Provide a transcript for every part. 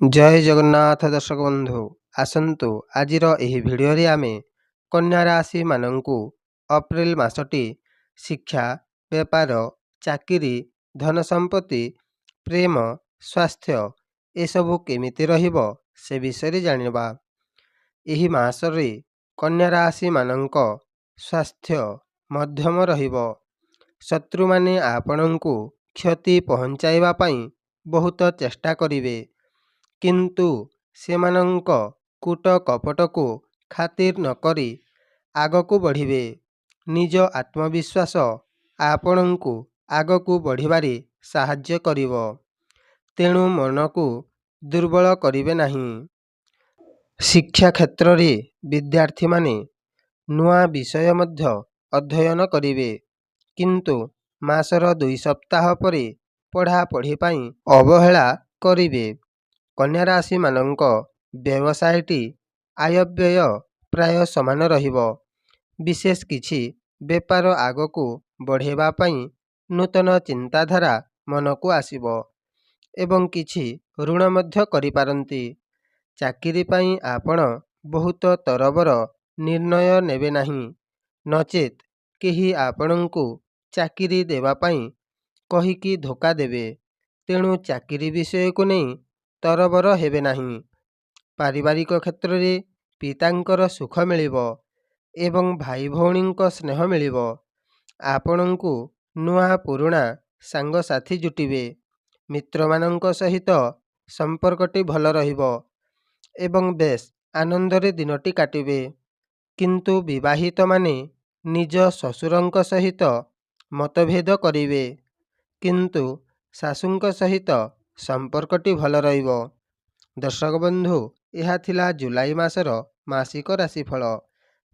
जय जगन्नाथ दर्शक बंधु आसंतु आजिर एही भिडियोरे आमे कन्या राशि मानंकु अप्रैल मासटी शिक्षा व्यापार चाकिरी धन संपत्ति प्रेम स्वास्थ्य एसबु केमिति रहिबो से विषय जानिबा। एही मासरे कन्या राशि मानंक स्वास्थ्य मध्यम रहिबो। शत्रु माने आपणंकु क्षति पहुंचाइबा पई बहुत चेष्टा करिवे, किंतु सेमानंक कूट कपट को खातिर नकरी आगकू बढ़िबे। निज आत्मविश्वास आपणंकु आगकू बढ़िबारे साहाय्य करिवो, तेणु मनकू दुर्बल करिवे नाही। शिक्षा क्षेत्र रे विद्यार्थी माने नुआ विषय मध्य अध्ययन करिवे, किंतु मासर 2 सप्ताह परे पढ़ा पढ़ी पाई अवहेला करिवे। कन्या राशि मानंक व्यवसायटी आय व्यय प्राय समान रहिबो। विशेष किछि व्यापार आगकू बढ़ेबा पई नूतन चिंताधारा मनकू आसिबो एवं किछि ऋण मध्य करि पारंती। चाकिरी पई आपण बहुत तरबर निर्णय नेबे नाही, नचेत केही आपणंकू चाकिरी देबा पई कहिकी धोखा देबे, तेणु चाकिरी विषय को नहीं तरबर हेबे नाही। पारिवारिक क्षेत्र रे पितांकर सुख मिलिबो एवं भाई भौणींक स्नेह मिलिबो। आपणंकु नुआ पुरुणा सांग साथी जुटिबे। मित्र मानंक सहित संपर्कटी भल रहिबो एवं बेस आनंदरे दिनटी काटिबे। किंतु विवाहित माने निज ससुरंक सहित मतभेद करिवे, किंतु सासुंक सहित संपर्कटी भल रहिबो। दर्शक बंधु, यह थिला जुलाई मासर मासिक राशिफल।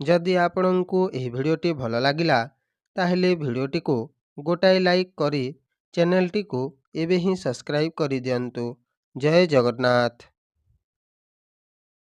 जदि आपणंकु एही भिडियोटी भल लागिला ताहेले भिडियोटी को गोटाए लाइक करी चैनलटी को एबे ही सब्सक्राइब करि दियंतु। जय जगन्नाथ।